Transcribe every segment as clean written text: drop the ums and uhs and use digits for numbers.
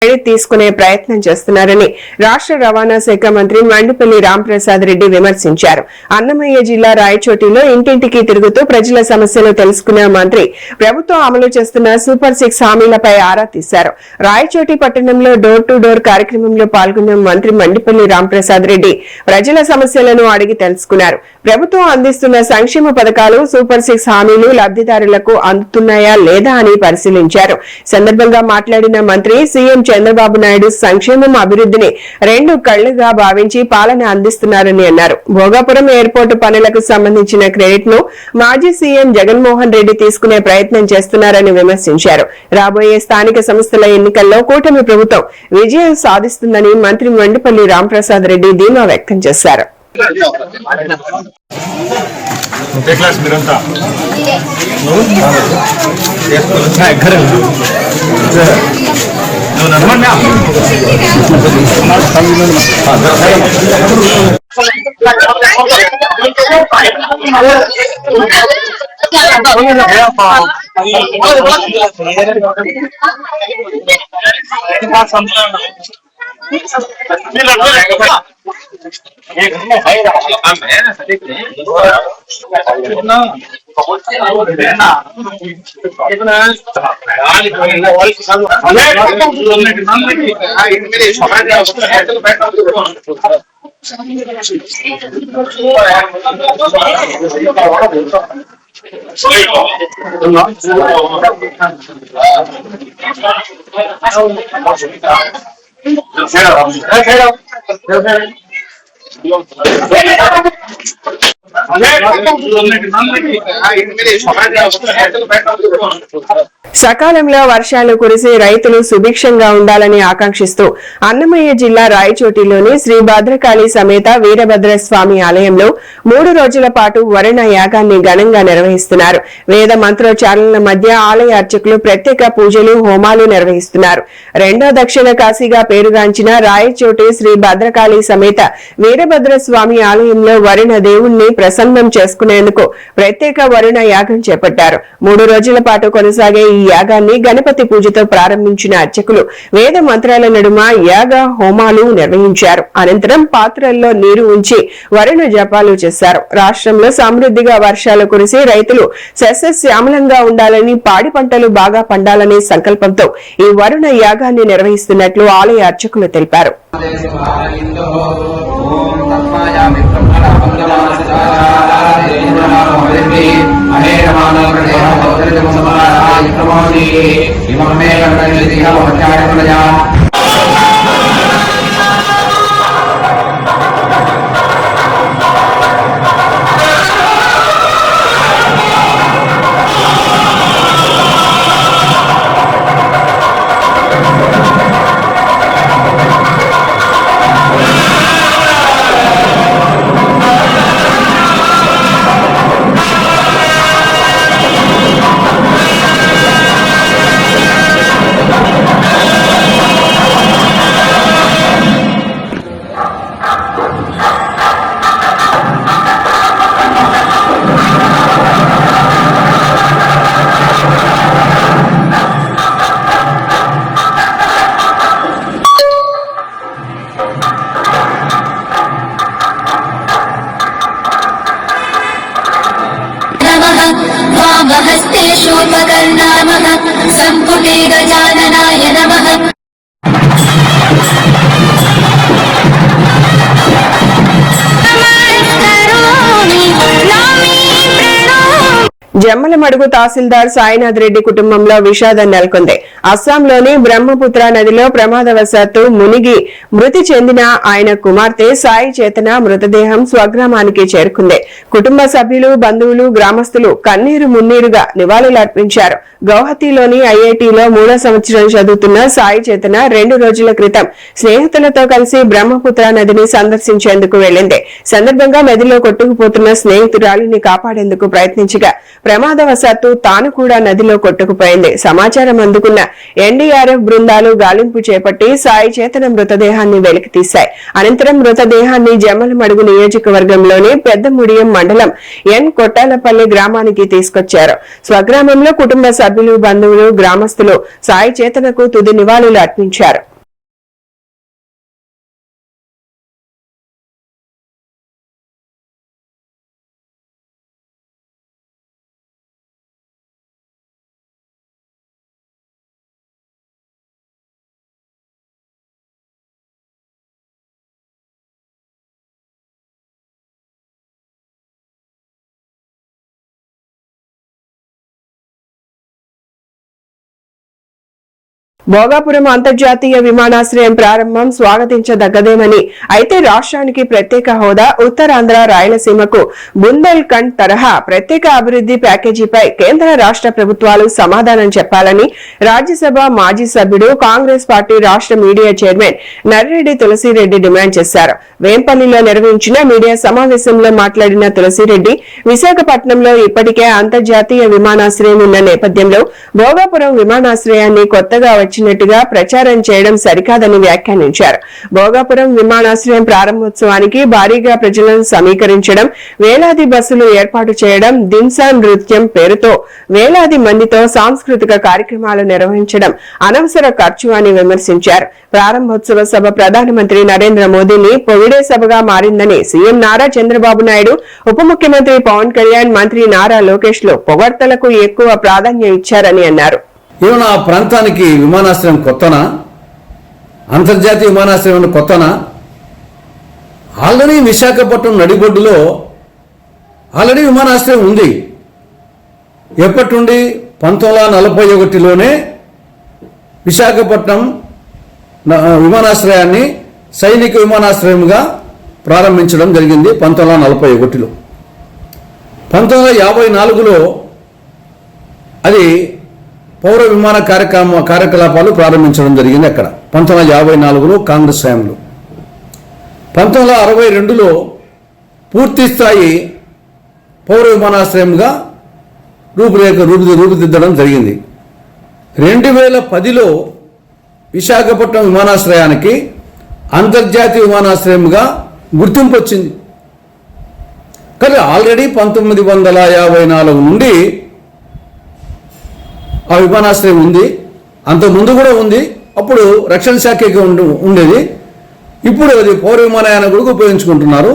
తీసుకునే ప్రయత్నం చేస్తున్నారని రాష్ట్ర రవాణా శాఖ మంత్రి మండిపల్లి రాంప్రసాద్ రెడ్డి విమర్శించారు. అన్నమయ్య జిల్లా రాయచోటిలో ఇంటింటికి తిరుగుతూ ప్రజల సమస్యలు తెలుసుకున్న మంత్రి ప్రభుత్వం అమలు చేస్తున్న సూపర్ 6 హామీలపై ఆరా తీశారు. రాయచోటి పట్టణంలో డోర్ టు డోర్ కార్యక్రమంలో పాల్గొన్న మంత్రి మండిపల్లి రాంప్రసాద్ రెడ్డి ప్రజల సమస్యలను అడిగి తెలుసుకున్నారు. ప్రభుత్వం అందిస్తున్న సంక్షేమ పథకాలు సూపర్ 6 హామీలు లబ్దిదారులకు అందుతున్నాయా లేదా అని పరిశీలించారు. సందర్భంగా మాట్లాడిన మంత్రి సీఎం చంద్రబాబు నాయుడు సంక్షేమం అభివృద్ధిని 2 కళ్లుగా భావించి పాలన అందిస్తున్నారని అన్నారు. భోగాపురం ఎయిర్పోర్టు పనులకు సంబంధించిన క్రెడిట్ ను మాజీ సీఎం జగన్మోహన్ రెడ్డి తీసుకునే ప్రయత్నం చేస్తున్నారని విమర్శించారు. రాబోయే స్థానిక సంస్థల ఎన్నికల్లో కూటమి ప్రభుత్వం విజయం సాధిస్తుందని మంత్రి మండిపల్లి రాంప్రసాద్ రెడ్డి ధీమా వ్యక్తం చేశారు. సకాలంలో వర్షాలు కురిసి రైతులు సుభిక్షంగా ఉండాలని ఆకాంక్షిస్తూ అన్నమయ్య జిల్లా రాయచోటిలోని శ్రీ భద్రకాళి సమేత వీరభద్రస్వామి ఆలయంలో 3 రోజుల పాటు వరుణ యాగాన్ని ఘనంగా నిర్వహిస్తున్నారు. వేద మంత్రోచ్చారణల మధ్య ఆలయ అర్చకులు ప్రత్యేక పూజలు హోమాలు నిర్వహిస్తున్నారు. రెండో దక్షిణ కాశీగా పేరుగాంచిన రాయచోటి శ్రీ భద్రకాళి సమేత వీరభద్రస్వామి ఆలయంలో వరుణ దేవుణ్ణి ప్రసన్నం చేసుకునేందుకు ప్రత్యేక వరుణ యాగం చేపట్టారు. 3 రోజుల పాటు కొనసాగే ఈ యాగాన్ని గణపతి పూజతో ప్రారంభించిన అర్చకులు వేద మంత్రాల నడుమ యాగ హోమాలు నిర్వహించారు. అనంతరం పాత్రల్లో నీరు ఉంచి వరుణ జపాలు చేశారు. రాష్ట్రంలో సమృద్ధిగా వర్షాలు కురిసి రైతులు సస్యశ్యామలంగా ఉండాలని, పాడి పంటలు బాగా పండాలనే సంకల్పంతో ఈ వరుణ యాగాన్ని నిర్వహిస్తున్నట్లు ఆలయ అర్చకులు తెలిపారు. वामहस्ते शूर्पकर्णामः सम्पुटे गजाननाय नमः। జమ్మలమడుగు తహసీల్దార్ సాయినాథ్ రెడ్డి కుటుంబంలో విషాదం నెలకొంది. అస్సాంలోని బ్రహ్మపుత్ర నదిలో ప్రమాదవశాత్తు మునిగి మృతి చెందిన ఆయన కుమార్తె సాయి చేతన మృతదేహం స్వగ్రామానికి చేరుకుంది. కుటుంబ సభ్యులు, బంధువులు, గ్రామస్తులు కన్నీరు మున్నీరుగా నివాళులర్పించారు. గౌహతిలోని ఐఐటిలో 3వ సంవత్సరం చదువుతున్న సాయి చేతన 2 రోజుల క్రితం స్నేహితులతో కలిసి బ్రహ్మపుత్ర నదిని సందర్శించేందుకు వెళ్లింది. సందర్భంగా నదిలో కొట్టుకుపోతున్న స్నేహితురాలిని కాపాడేందుకు ప్రయత్నించగా ప్రమాదవశాత్తు తాను కూడా నదిలో కొట్టుకుపోయింది. సమాచారం అందుకున్న ఎన్డీఆర్ఎఫ్ బృందాలు గాలింపు చేపట్టి సాయి చేతన మృతదేహాన్ని వెలికితీశాయి. అనంతరం మృతదేహాన్ని జమ్మలమడుగు నియోజకవర్గంలోని పెద్దముడియం మండలం ఎన్ కొట్టాలపల్లి గ్రామానికి తీసుకొచ్చారు. స్వగ్రామంలో కుటుంబ సభ్యులు, బంధువులు, గ్రామస్తులు సాయి చేతనకు తుది నివాళులు అర్పించారు. భోగాపురం అంతర్జాతీయ విమానాశ్రయం ప్రారంభం స్వాగతించదగ్గదేమని, అయితే రాష్ట్రానికి ప్రత్యేక హోదా, ఉత్తరాంధ్ర రాయలసీమకు బుందేల్ ఖండ్ తరహా ప్రత్యేక అభివృద్ధి ప్యాకేజీపై కేంద్ర రాష్ట్ర ప్రభుత్వాలు సమాధానం చెప్పాలని రాజ్యసభ మాజీ సభ్యుడు, కాంగ్రెస్ పార్టీ రాష్ట్ర media chairman Narreddy Tulasireddy demand చేశారు. వేంపల్లిలో నిర్వహించిన మీడియా సమావేశంలో మాట్లాడిన తులసిరెడ్డి, విశాఖపట్నంలో ఇప్పటికే అంతర్జాతీయ విమానాశ్రయం ఉన్న నేపథ్యంలో భోగాపురం విమానాశ్రయాన్ని కొత్తగా వచ్చినట్టుగా ప్రచారం చేయడం సరికాదని వ్యాఖ్యానించారు. భోగాపురం విమానాశ్రయం ప్రారంభోత్సవానికి భారీగా ప్రజలను సమీకరించడం, వేలాది బస్సులు ఏర్పాటు చేయడం, దింసా నృత్యం పేరుతో వేలాది మందితో సాంస్కృతిక కార్యక్రమాలు నిర్వహించడం అనవసర ఖర్చు అని విమర్శించారు. ప్రారంభోత్సవ సభ ప్రధానమంత్రి నరేంద్ర మోదీని పొగిడే సభగా మారిందని సీఎం నారా చంద్రబాబు నాయుడు, ఉప ముఖ్యమంత్రి పవన్ కళ్యాణ్, మంత్రి నారా లోకేష్ లో పొగడ్తలకు ఎక్కువ ప్రాధాన్యం ఇచ్చారని అన్నారు. ఏమన్నా ఆ ప్రాంతానికి విమానాశ్రయం కొత్తనా? అంతర్జాతీయ విమానాశ్రయం కొత్తనా? ఆల్రెడీ విశాఖపట్నం నడిబొడ్డులో ఆల్రెడీ విమానాశ్రయం ఉంది. ఎప్పటి నుండి? 1941లోనే విశాఖపట్నం విమానాశ్రయాన్ని సైనిక విమానాశ్రయంగా ప్రారంభించడం జరిగింది 1941లో. 1954లో అది పౌర విమాన కార్యకలాపాలు ప్రారంభించడం జరిగింది. అక్కడ 1954లో కాంగ్రెస్ హయాంలో. 1962లో పూర్తి స్థాయి పౌర విమానాశ్రయంగా రూపుదిద్దడం జరిగింది. 2010లో విశాఖపట్నం విమానాశ్రయానికి అంతర్జాతీయ విమానాశ్రయంగా గుర్తింపు వచ్చింది. కానీ ఆల్రెడీ 1954 నుండి ఆ విమానాశ్రయం ఉంది. అంతకుముందు కూడా ఉంది. అప్పుడు రక్షణ శాఖకి ఉండేది. ఇప్పుడు అది పౌర విమానయానం కూడా ఉపయోగించుకుంటున్నారు.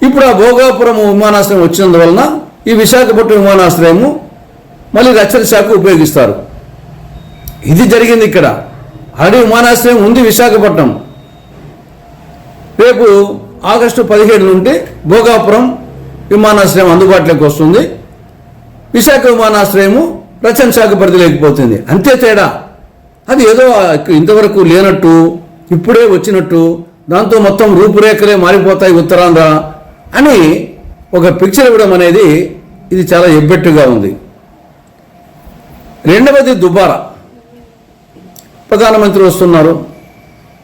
ఇప్పుడు ఆ భోగాపురం విమానాశ్రయం వచ్చినందువలన ఈ విశాఖపట్నం విమానాశ్రయము మళ్ళీ రక్షణ శాఖ ఉపయోగిస్తారు. ఇది జరిగింది ఇక్కడ. ఆల్రెడీ విమానాశ్రయం ఉంది విశాఖపట్నం. రేపు ఆగస్టు 17 నుండి భోగాపురం విమానాశ్రయం అందుబాటులోకి వస్తుంది. విశాఖ విమానాశ్రయము రక్షణ శాఖ పరిధి లేకపోతుంది. అంతే తేడా. అది ఏదో ఇంతవరకు లేనట్టు, ఇప్పుడే వచ్చినట్టు, దాంతో మొత్తం రూపురేఖలే మారిపోతాయి ఉత్తరాంధ్ర అని ఒక పిక్చర్ ఇవ్వడం అనేది ఇది చాలా ఎబ్బెట్టుగా ఉంది. రెండవది దుబారా. ప్రధానమంత్రి వస్తున్నారు.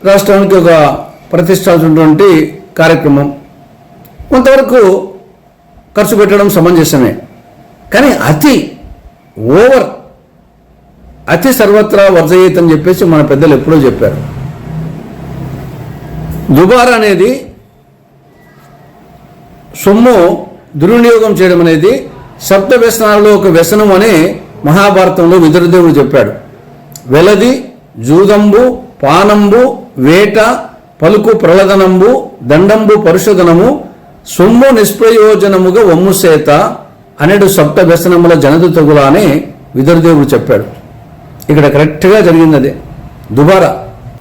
రాష్ట్రానికి ఒక ప్రతిష్టాత్మకమైనటువంటి కార్యక్రమం. కొంతవరకు ఖర్చు పెట్టడం సమంజసమే. కానీ అతి సర్వత్రా వర్జయేత్ అని చెప్పేసి మన పెద్దలు ఎప్పుడో చెప్పారు. దుబారా అనేది సొమ్ము దుర్వినియోగం చేయడం అనేది సప్త వ్యసనాలలో ఒక వ్యసనం అని మహాభారతంలో విదురదేవుడు చెప్పాడు. వెలది, జూదంబు, పానంబు, వేట, పలుకు ప్రలదనంబు, దండంబు పరుషధనము, సొమ్ము నిష్ప్రయోజనముగా వమ్ముసేత అనేడు సప్త వ్యసనముల జనదు తగులా అని విదురదేవుడు చెప్పాడు. ఇక్కడ కరెక్ట్గా జరిగింది అదే దుబారా.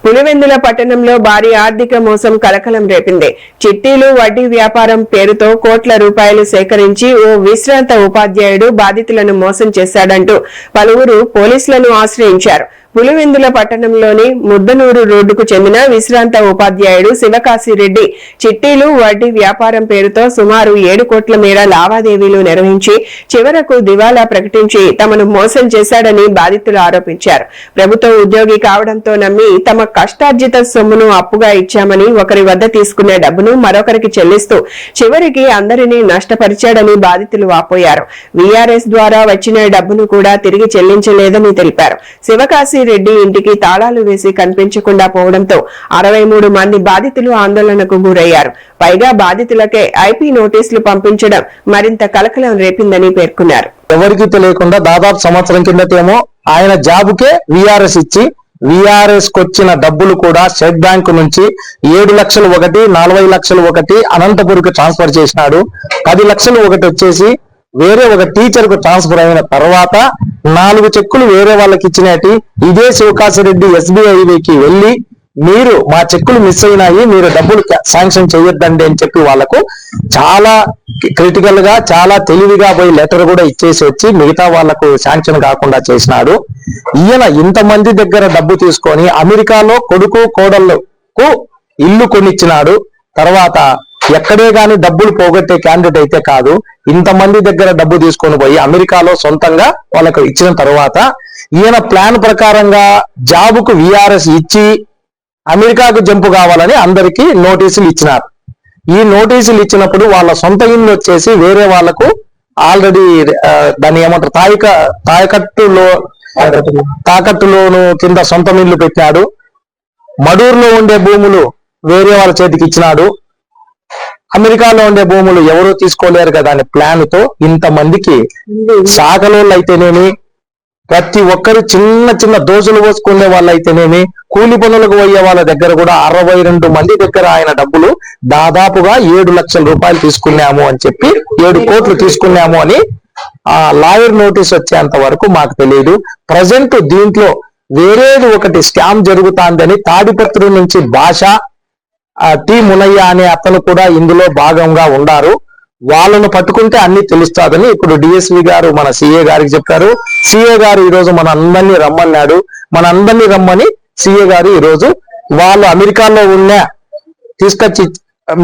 పులివెందుల పట్టణంలో భారీ ఆర్థిక మోసం కలకలం రేపింది. చిట్టీలు, వడ్డీ వ్యాపారం పేరుతో కోట్ల రూపాయలు సేకరించి ఓ విశ్రాంత ఉపాధ్యాయుడు బాధితులను మోసం చేశాడంటూ పలువురు పోలీసులను ఆశ్రయించారు. పులివెందుల పట్టణంలోని ముద్దనూరు రోడ్డుకు చెందిన విశ్రాంత ఉపాధ్యాయుడు శివకాశిరెడ్డి చిట్టీలు, వడ్డీ వ్యాపారం పేరుతో సుమారు 7 కోట్ల మేర లావాదేవీలు నిర్వహించి చివరకు దివాలా ప్రకటించి తమను మోసం చేశాడని బాధితులు ఆరోపించారు. ప్రభుత్వ ఉద్యోగి కావడంతో నమ్మి తమ కష్టార్జిత సొమ్మును అప్పుగా ఇచ్చామని ఒకరి వద్ద తీసుకునే డబ్బును మరొకరికి చెల్లిస్తూ చివరికి అందరినీ నష్టపరిచాడని బాధితులు వాపోయారు. వీఆర్ఎస్ ద్వారా వచ్చిన డబ్బును కూడా తిరిగి చెల్లించలేదని తెలిపారు. శివకాశి రెడ్డి ఇంటికి తాళాలు వేసి కనిపించకుండా పోవడంతో 63 మంది బాధితులు ఆందోళనకు గురయ్యారు. పైగా బాధితులకే ఐపీ నోటీసులు పంపించడం మరింత కలకలం రేపిందని పేర్కొన్నారు. ఎవరికి తెలియకుండా దాదాపు సంవత్సరం కిందటేమో ఆయన జాబుకే వీఆర్ఎస్ ఇచ్చి వీఆర్ఎస్ కొచ్చిన డబ్బులు కూడా స్టేట్ బ్యాంకు నుంచి 7 లక్షలు ఒకటి, 40 లక్షలు ఒకటి అనంతపురికి ట్రాన్స్ఫర్ చేసినాడు. 10 లక్షలు ఒకటి వచ్చేసి వేరే ఒక టీచర్ కు ట్రాన్స్ఫర్ అయిన తర్వాత 4 చెక్కులు వేరే వాళ్ళకి ఇచ్చినట్టు ఇదే శివకాశిరెడ్డి SBIకి వెళ్లి మీరు మా చెక్కులు మిస్ అయినాయి, మీరు డబ్బులు శాంక్షన్ చేయొద్దండి అని చెప్పి వాళ్ళకు చాలా క్రిటికల్ గా చాలా తెలివిగా పోయి లెటర్ కూడా ఇచ్చేసి వచ్చి మిగతా వాళ్లకు శాంక్షన్ కాకుండా చేసినాడు. ఈయన ఇంతమంది దగ్గర డబ్బు తీసుకొని అమెరికాలో కొడుకు కోడళ్లకు ఇల్లు కొనిచ్చినాడు. తర్వాత ఎక్కడే గాని డబ్బులు పోగొట్టే క్యాండిడేట్ అయితే కాదు. ఇంతమంది దగ్గర డబ్బు తీసుకొని పోయి అమెరికాలో సొంతంగా వాళ్ళకు ఇచ్చిన తర్వాత ఈయన ప్లాన్ ప్రకారంగా జాబుకు విఆర్ఎస్ ఇచ్చి అమెరికాకు జంపు కావాలని అందరికీ నోటీసులు ఇచ్చినారు. ఈ నోటీసులు ఇచ్చినప్పుడు వాళ్ళ సొంత ఇల్లు వచ్చేసి వేరే వాళ్లకు ఆల్రెడీ దాన్ని ఏమంటారు తాకట్టులోను కింద సొంత ఇల్లు పెట్టినాడు. మడూరులో ఉండే భూములు వేరే వాళ్ళ చేతికి ఇచ్చినాడు. అమెరికాలో ఉండే భూములు ఎవరూ తీసుకోలేరు కదా అనే ప్లాన్ తో ఇంతమందికి శాఖలోళ్ళు అయితేనేమి, ప్రతి ఒక్కరు చిన్న చిన్న దోసులు పోసుకునే వాళ్ళు అయితేనేమి, కూలి పనులకు పోయే వాళ్ళ దగ్గర కూడా 62 మంది దగ్గర ఆయన డబ్బులు దాదాపుగా 7 లక్షల రూపాయలు తీసుకున్నాము అని చెప్పి 7 కోట్లు తీసుకున్నాము అని ఆ లాయర్ నోటీస్ వచ్చేంత వరకు మాకు తెలియదు. ప్రజెంట్ దీంట్లో వేరేది ఒకటి స్కామ్ జరుగుతాందని తాడిపత్రి నుంచి భాష టి మునయ్య అనే అతను కూడా ఇందులో భాగంగా ఉన్నారు. వాళ్ళను పట్టుకుంటే అన్ని తెలుస్తాదని ఇప్పుడు డిఎస్వి గారు మన సిఏ గారికి చెప్పారు. సిఏ గారు ఈ రోజు మన అందరినీ రమ్మన్నాడు. మన అందరినీ రమ్మని సిఏ గారు ఈ రోజు వాళ్ళు అమెరికాలో ఉన్న తీసుకొచ్చి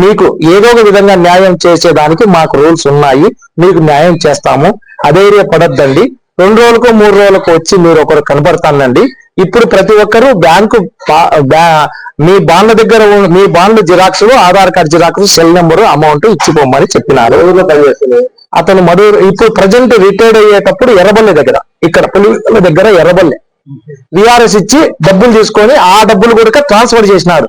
మీకు ఏదో ఒక విధంగా న్యాయం చేసేదానికి మాకు రూల్స్ ఉన్నాయి, మీకు న్యాయం చేస్తాము, అధైర్యపడొద్దండి, 2 రోజులకు 3 రోజులకు వచ్చి మీరు ఒకరు కనబడతానండి. ఇప్పుడు ప్రతి ఒక్కరు బ్యాంకు మీ బాండ్ల దగ్గర మీ బాండ్ల xerox, Aadhaar card xerox, cell number, amount ఇచ్చిపోమని చెప్పినారు. అతను మరొక ఇప్పుడు ప్రజెంట్ రిటైర్డ్ అయ్యేటప్పుడు ఎర్రబల్లె దగ్గర, ఇక్కడ పులివెందుల దగ్గర ఎర్రబల్లె విఆర్ఎస్ ఇచ్చి డబ్బులు తీసుకొని ఆ డబ్బులు కూడా ట్రాన్స్ఫర్ చేసినాడు.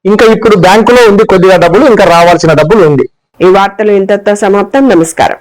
ఇంకా ఇప్పుడు బ్యాంకులో ఉంది కొద్దిగా డబ్బులు, ఇంకా రావాల్సిన డబ్బులు ఉంది. ఈ వార్తలు ఇంతతో సమాప్తం. నమస్కారం.